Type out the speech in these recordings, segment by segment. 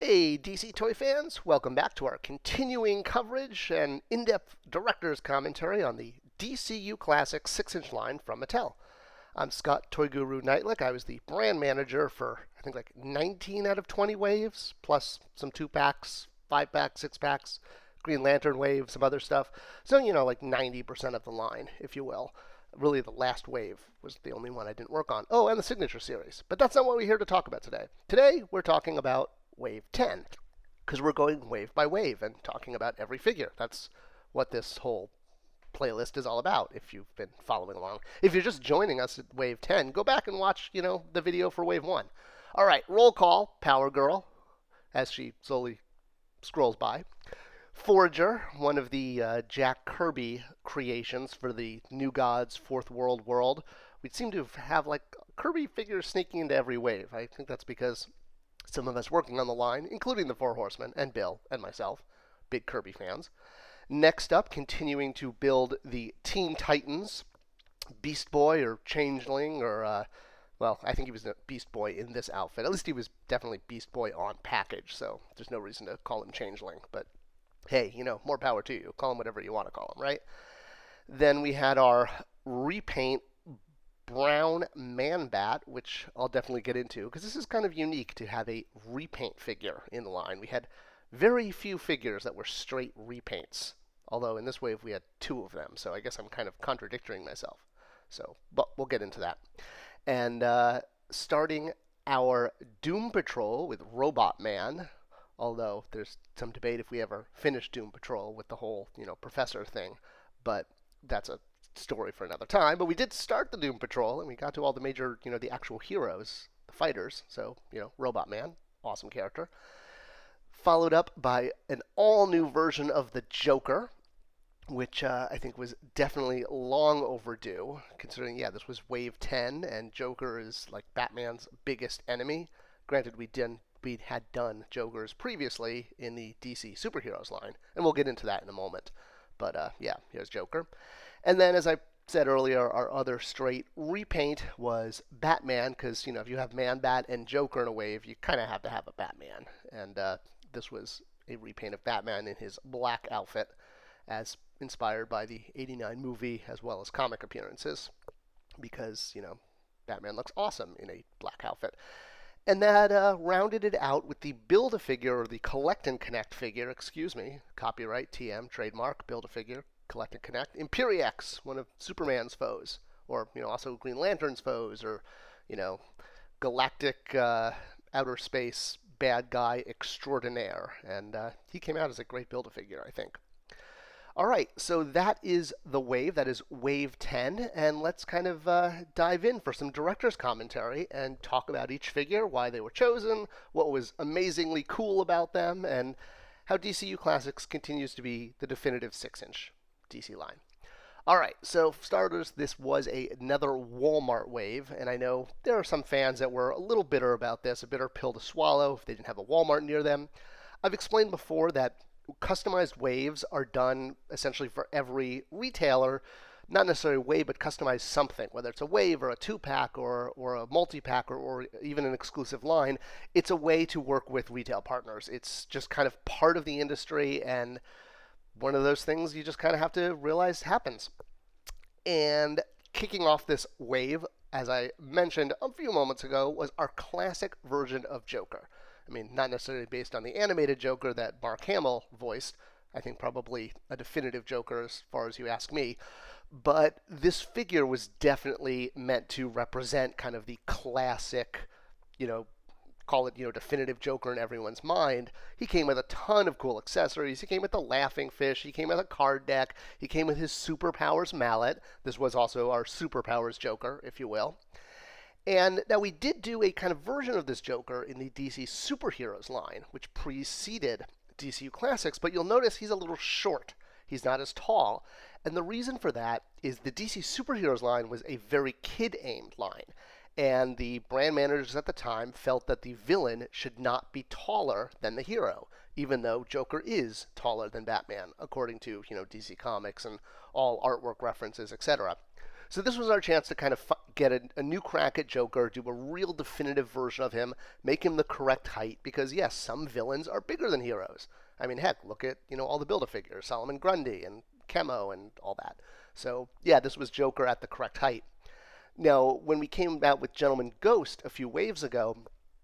Hey, DC Toy fans, welcome back to our continuing coverage and in-depth director's commentary on the DCU Classic 6-inch line from Mattel. I'm Scott ToyGuru Neitlich. I was the brand manager for, I think, like 19 out of 20 waves, plus some 2-packs, 5-packs, 6-packs, Green Lantern wave, some other stuff. So, like 90% of the line, if you will. Really, the last wave was the only one I didn't work on. Oh, and the Signature Series. But that's not what we're here to talk about today. Today, we're talking about Wave 10, because we're going wave by wave and talking about every figure. That's what this whole playlist is all about, if you've been following along. If you're just joining us at Wave 10, go back and watch, the video for Wave 1. All right, roll call, PowerGirl, as she slowly scrolls by. Forager, one of the Jack Kirby creations for the New Gods Fourth World. We seem to have, like, Kirby figures sneaking into every wave. I think that's because some of us working on the line, including the Four Horsemen and Bill and myself, big Kirby fans. Next up, continuing to build the Teen Titans, Beast Boy or Changeling, or, well, I think he was a Beast Boy in this outfit. At least he was definitely Beast Boy on package, so there's no reason to call him Changeling. But hey, more power to you. Call him whatever you want to call him, right? Then we had our Repaint brown ManBat, which I'll definitely get into, because this is kind of unique to have a repaint figure in the line. We had very few figures that were straight repaints, although in this wave we had 2 of them, so I guess I'm kind of contradicting myself. But we'll get into that. And starting our Doom Patrol with Robotman, although there's some debate if we ever finish Doom Patrol with the whole, professor thing, but that's a story for another time. But we did start the Doom Patrol, and we got to all the major, the actual heroes, the fighters. So, Robotman, awesome character. Followed up by an all-new version of the Joker, which I think was definitely long overdue, considering, this was Wave 10, and Joker is, like, Batman's biggest enemy. Granted, we had done Jokers previously in the DC Superheroes line, and we'll get into that in a moment. But, here's Joker. And then, as I said earlier, our other straight repaint was Batman, because, if you have ManBat and Joker in a wave, you kind of have to have a Batman. And this was a repaint of Batman in his black outfit, as inspired by the '89 movie, as well as comic appearances, because, Batman looks awesome in a black outfit. And that rounded it out with the Build-A-Figure, or the Collect and Connect figure, copyright, TM, trademark, Build-A-Figure, Collect and Connect, Imperiex, one of Superman's foes, or, also Green Lantern's foes, or, galactic outer space bad guy extraordinaire. And he came out as a great Build-A-Figure, I think. All right, so that is the wave. That is Wave 10, and let's kind of dive in for some director's commentary and talk about each figure, why they were chosen, what was amazingly cool about them, and how DCU Classics continues to be the definitive 6-inch DC line. All right, so for starters, this was another Walmart wave, and I know there are some fans that were a little bitter about this, a bitter pill to swallow if they didn't have a Walmart near them. I've explained before that customized waves are done essentially for every retailer, not necessarily a wave, but customize something, whether it's a wave or a 2-pack or a multi-pack or even an exclusive line. It's a way to work with retail partners. It's just kind of part of the industry, and one of those things you just kind of have to realize happens. And kicking off this wave, as I mentioned a few moments ago, was our classic version of Joker. I mean, not necessarily based on the animated Joker that Mark Hamill voiced. I think probably a definitive Joker as far as you ask me. But this figure was definitely meant to represent kind of the classic, call it, definitive Joker in everyone's mind. He came with a ton of cool accessories. He came with the laughing fish. He came with a card deck. He came with his superpowers mallet. This was also our superpowers Joker, if you will. And now we did do a kind of version of this Joker in the DC Superheroes line, which preceded DCU Classics, but you'll notice he's a little short. He's not as tall. And the reason for that is the DC Superheroes line was a very kid-aimed line. And the brand managers at the time felt that the villain should not be taller than the hero, even though Joker is taller than Batman, according to, DC Comics and all artwork references, etc. So this was our chance to kind of get a new crack at Joker, do a real definitive version of him, make him the correct height, because yes, some villains are bigger than heroes. I mean, heck, look at, all the Build-A-Figures, Solomon Grundy and Chemo and all that. So yeah, this was Joker at the correct height. Now, when we came out with Gentleman Ghost a few waves ago,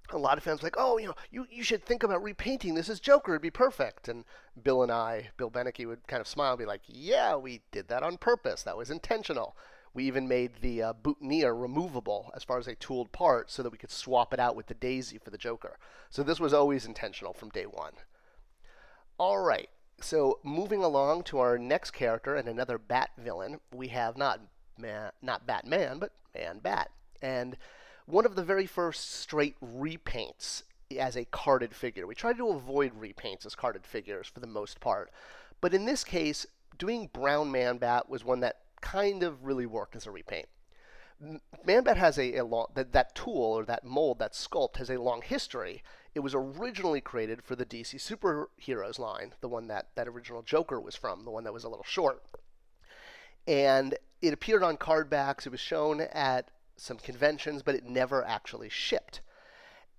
a lot of fans were like, oh, you should think about repainting this as Joker. It'd be perfect. And Bill Beneke would kind of smile and be like, yeah, we did that on purpose. That was intentional. We even made the boutonniere removable as far as a tooled part so that we could swap it out with the daisy for the Joker. So this was always intentional from day one. All right. So moving along to our next character and another Bat villain, we have not Batman, but ManBat. And one of the very first straight repaints as a carded figure. We tried to avoid repaints as carded figures for the most part. But in this case, doing brown ManBat was one that kind of really worked as a repaint. ManBat has a long, that tool or that mold, that sculpt has a long history. It was originally created for the DC Superheroes line, the one that original Joker was from, the one that was a little short. And it appeared on card backs. It was shown at some conventions, but it never actually shipped.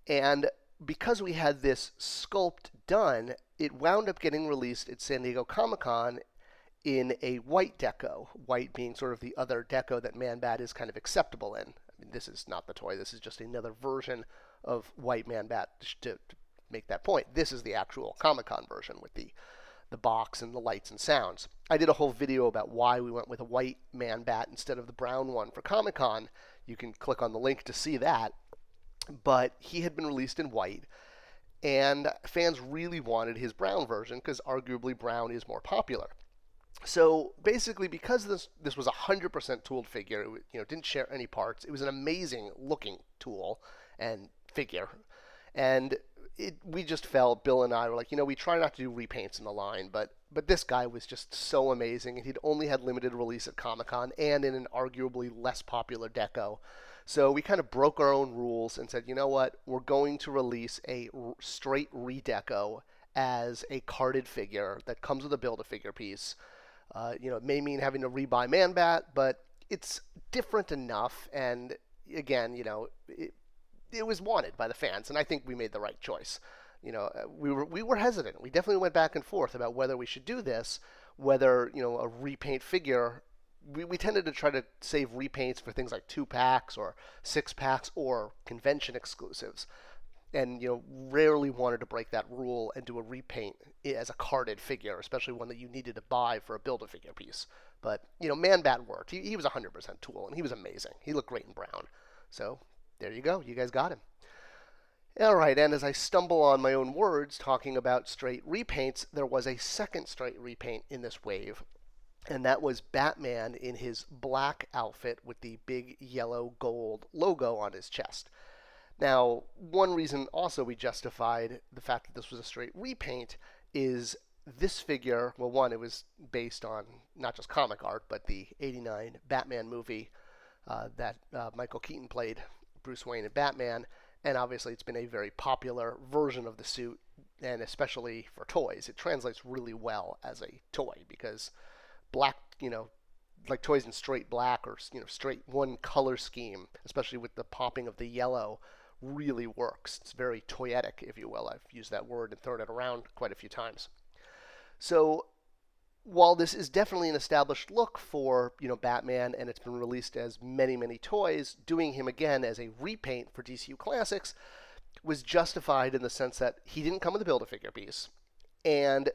And because we had this sculpt done, it wound up getting released at San Diego Comic-Con in a white deco, white being sort of the other deco that ManBat is kind of acceptable in. I mean, this is not the toy. This is just another version of white ManBat to make that point. This is the actual Comic-Con version with the box and the lights and sounds. I did a whole video about why we went with a white ManBat instead of the brown one for Comic-Con. You can click on the link to see that. But he had been released in white, and fans really wanted his brown version because arguably brown is more popular. So basically, because this was a 100% tooled figure, it didn't share any parts. It was an amazing looking tool and figure, and we just felt, Bill and I were like, we try not to do repaints in the line, but this guy was just so amazing, and he'd only had limited release at Comic-Con and in an arguably less popular deco. So we kind of broke our own rules and said, you know what, we're going to release a straight redeco as a carded figure that comes with a Build-A-Figure piece. It may mean having to rebuy ManBat, but it's different enough, and again, it was wanted by the fans, and I think we made the right choice. We were hesitant. We definitely went back and forth about whether we should do this, whether a repaint figure. We tended to try to save repaints for things like 2-packs or 6-packs or convention exclusives, and rarely wanted to break that rule and do a repaint as a carded figure, especially one that you needed to buy for a Build-A-Figure piece. But ManBat worked. He was 100% tool, and he was amazing. He looked great in brown. So there you go. You guys got him. All right, and as I stumble on my own words talking about straight repaints, there was a second straight repaint in this wave, and that was Batman in his black outfit with the big yellow gold logo on his chest. Now, one reason also we justified the fact that this was a straight repaint is this figure, well, one, it was based on not just comic art, but the '89 Batman movie that Michael Keaton played Bruce Wayne and Batman, and obviously it's been a very popular version of the suit, and especially for toys. It translates really well as a toy because black, like toys in straight black or straight one color scheme, especially with the popping of the yellow, really works. It's very toyetic, if you will. I've used that word and thrown it around quite a few times. So while this is definitely an established look for Batman, and it's been released as many toys, doing him again as a repaint for DCU Classics was justified in the sense that he didn't come with a Build-A-Figure piece, and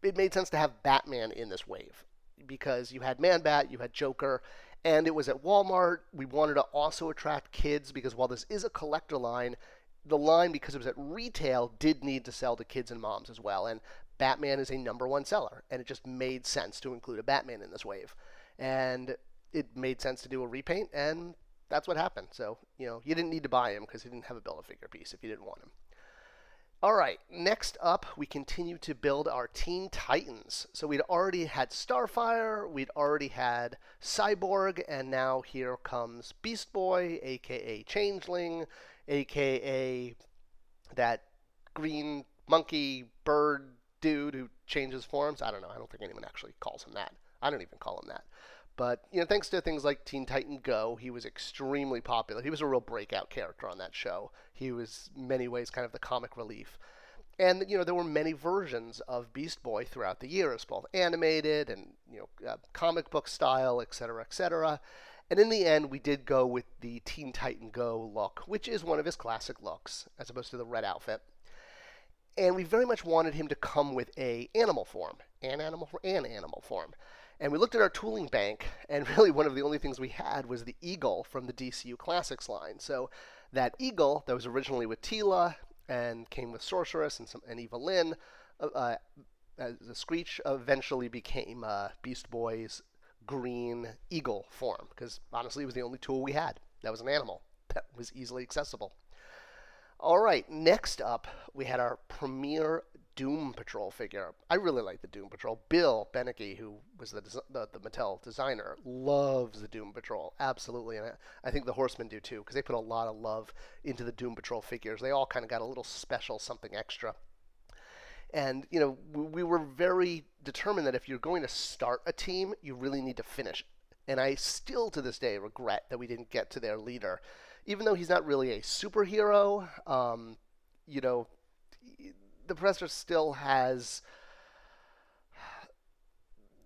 it made sense to have Batman in this wave because you had ManBat, you had Joker, and it was at Walmart. We wanted to also attract kids because while this is a collector line, the line, because it was at retail, did need to sell to kids and moms as well. And Batman is a #1 seller, and it just made sense to include a Batman in this wave. And it made sense to do a repaint, and that's what happened. So, you didn't need to buy him because he didn't have a Build-A-Figure piece if you didn't want him. All right, next up, we continue to build our Teen Titans. So we'd already had Starfire, we'd already had Cyborg, and now here comes Beast Boy, a.k.a. Changeling, a.k.a. that green monkey bird dude who changes forms. I don't know. I don't think anyone actually calls him that. I don't even call him that. But, thanks to things like Teen Titan Go, he was extremely popular. He was a real breakout character on that show. He was, in many ways, kind of the comic relief. And, there were many versions of Beast Boy throughout the years, both animated and, comic book style, etc., etc. And in the end, we did go with the Teen Titan Go look, which is one of his classic looks, as opposed to the red outfit. And we very much wanted him to come with an animal form. And we looked at our tooling bank, and really one of the only things we had was the eagle from the DCU Classics line. So that eagle that was originally with Tila and came with Sorceress and Evelyn, the Screech eventually became Beast Boy's green eagle form, because honestly it was the only tool we had that was an animal that was easily accessible. All right, next up, we had our premier Doom Patrol figure. I really like the Doom Patrol. Bill Beneke, who was the Mattel designer, loves the Doom Patrol, absolutely. And I think the Horsemen do too, because they put a lot of love into the Doom Patrol figures. They all kind of got a little special something extra. And, we were very determined that if you're going to start a team, you really need to finish. And I still, to this day, regret that we didn't get to their leader. Even though he's not really a superhero, the Professor still has...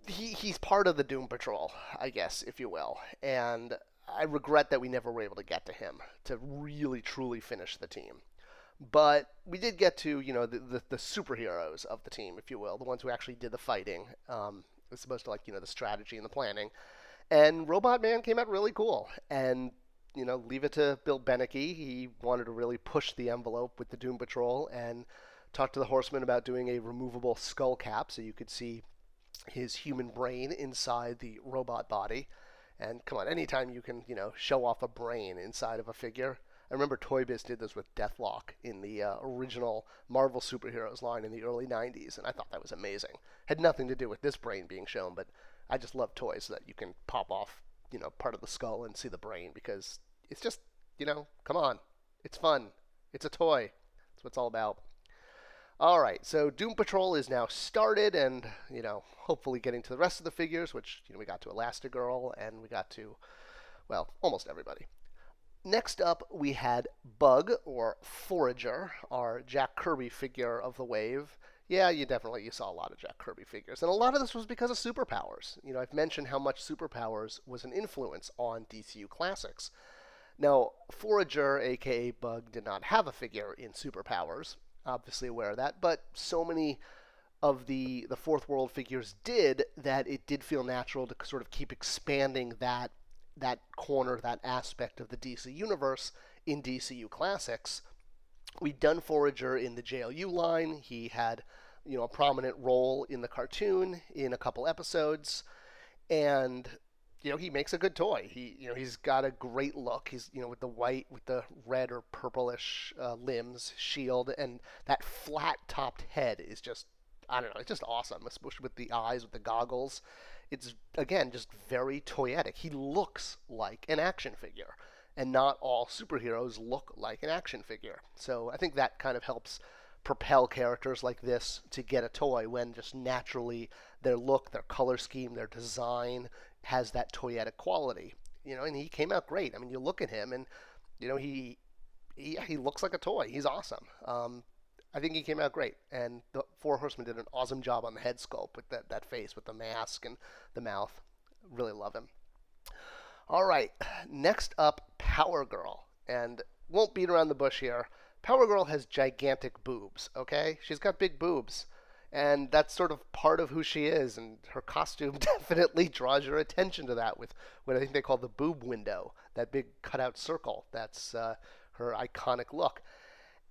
He's part of the Doom Patrol, I guess, if you will. And I regret that we never were able to get to him to really, truly finish the team. But we did get to, the superheroes of the team, if you will, the ones who actually did the fighting, as opposed to, the strategy and the planning. And Robotman came out really cool. And, leave it to Bill Beneke. He wanted to really push the envelope with the Doom Patrol and talk to the Horsemen about doing a removable skull cap so you could see his human brain inside the robot body. And come on, anytime you can, show off a brain inside of a figure. I remember Toy Biz did this with Deathlock in the original Marvel Superheroes line in the early 90s, and I thought that was amazing. Had nothing to do with this brain being shown, but I just love toys that you can pop off, part of the skull and see the brain, because it's just, come on. It's fun. It's a toy. That's what it's all about. All right, so Doom Patrol is now started, and, hopefully getting to the rest of the figures, which, we got to Elastigirl, and we got to, well, almost everybody. Next up, we had Bug, or Forager, our Jack Kirby figure of the wave. Yeah, you saw a lot of Jack Kirby figures. And a lot of this was because of Superpowers. I've mentioned how much Superpowers was an influence on DCU Classics. Now, Forager, a.k.a. Bug, did not have a figure in Superpowers. Obviously aware of that. But so many of the Fourth World figures did that it did feel natural to sort of keep expanding that corner, that aspect of the DC universe in DCU Classics. We'd done Forager in the JLU line. He had, a prominent role in the cartoon in a couple episodes. And, he makes a good toy. He's got a great look. He's, with the white, with the red or purplish limbs, shield, and that flat-topped head is just, I don't know, it's just awesome, especially with the eyes, with the goggles. It's, again, just very toyetic. He looks like an action figure, and not all superheroes look like an action figure. So I think that kind of helps propel characters like this to get a toy when just naturally their look, their color scheme, their design has that toyetic quality. And he came out great. I mean, you look at him and, he looks like a toy. He's awesome. I think he came out great, and the Four Horsemen did an awesome job on the head sculpt with that face, with the mask and the mouth. Really love him. All right, next up, PowerGirl, and won't beat around the bush here. PowerGirl has gigantic boobs, okay? She's got big boobs, and that's sort of part of who she is, and her costume definitely draws your attention to that with what I think they call the boob window, that big cutout circle. That's her iconic look.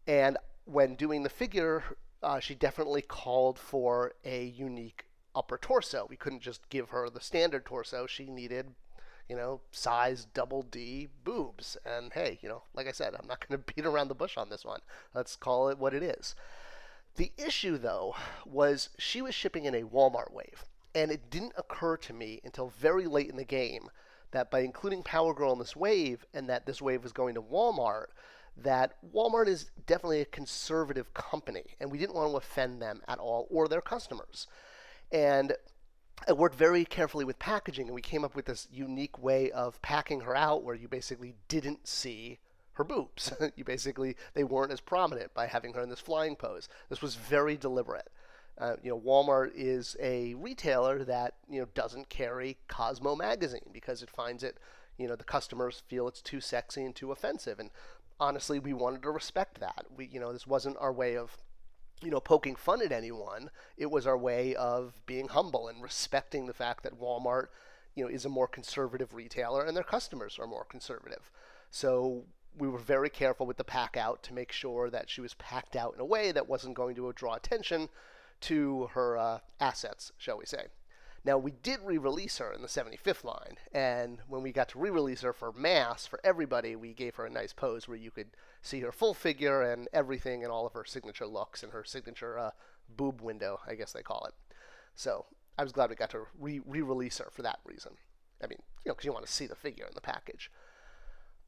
And when doing the figure, she definitely called for a unique upper torso. We couldn't just give her the standard torso. She needed, size double D boobs. And hey, like I said, I'm not going to beat around the bush on this one. Let's call it what it is. The issue, though, was she was shipping in a Walmart wave. And it didn't occur to me until very late in the game that by including PowerGirl in this wave, and that this wave was going to Walmart, that Walmart is definitely a conservative company, and we didn't want to offend them at all or their customers. And I worked very carefully with packaging, and we came up with this unique way of packing her out where you basically didn't see her boobs. They weren't as prominent by having her in this flying pose. This was very deliberate. Walmart is a retailer that doesn't carry Cosmo magazine because it finds it, the customers feel it's too sexy and too offensive. And honestly, we wanted to respect that. This wasn't our way of poking fun at anyone. It was our way of being humble and respecting the fact that Walmart, is a more conservative retailer and their customers are more conservative. So we were very careful with the pack out to make sure that she was packed out in a way that wasn't going to draw attention to her assets, shall we say. Now, we did re-release her in the 75th line, and when we got to re-release her for mass, for everybody, we gave her a nice pose where you could see her full figure and everything and all of her signature looks and her signature boob window, I guess they call it. So I was glad we got to re-release her for that reason. I mean, because you want to see the figure in the package.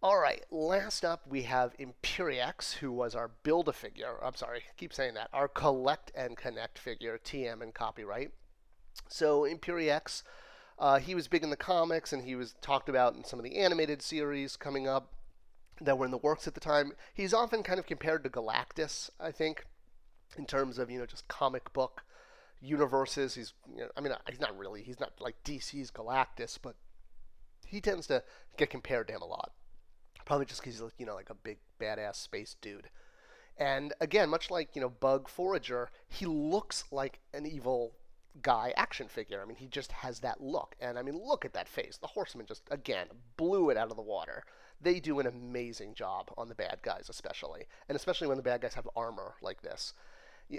All right, last up we have Imperiex, who was our Build-A-Figure. I'm sorry, I keep saying that. Our Collect and Connect figure, TM and copyright. So Imperiex, he was big in the comics, and he was talked about in some of the animated series coming up that were in the works at the time. He's often kind of compared to Galactus, I think, in terms of just comic book universes. He's he's not like DC's Galactus, but he tends to get compared to him a lot. Probably just because he's like a big badass space dude. And again, much like Bug Forager, he looks like an evil guy action figure. I mean, he just has that look. And I mean, look at that face. The Horsemen just, again, blew it out of the water. They do an amazing job on the bad guys, especially. And especially when the bad guys have armor like this.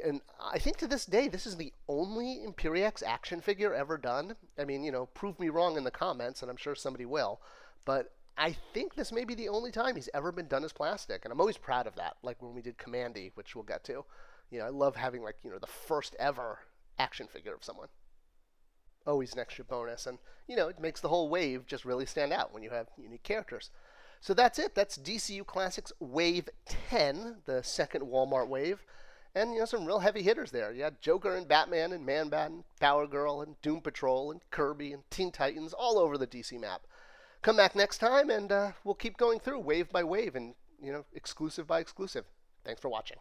And I think to this day, this is the only Imperiex action figure ever done. I mean, prove me wrong in the comments, and I'm sure somebody will. But I think this may be the only time he's ever been done as plastic. And I'm always proud of that, like when we did Commandy, which we'll get to. I love having, the first ever action figure of someone. Always an extra bonus, and it makes the whole wave just really stand out when you have unique characters. So that's it. That's DCU Classics Wave 10, the second Walmart wave, and some real heavy hitters there. You had Joker and Batman and ManBat and PowerGirl and Doom Patrol and Kirby and Teen Titans all over the DC map. Come back next time, and we'll keep going through wave by wave and exclusive by exclusive. Thanks for watching.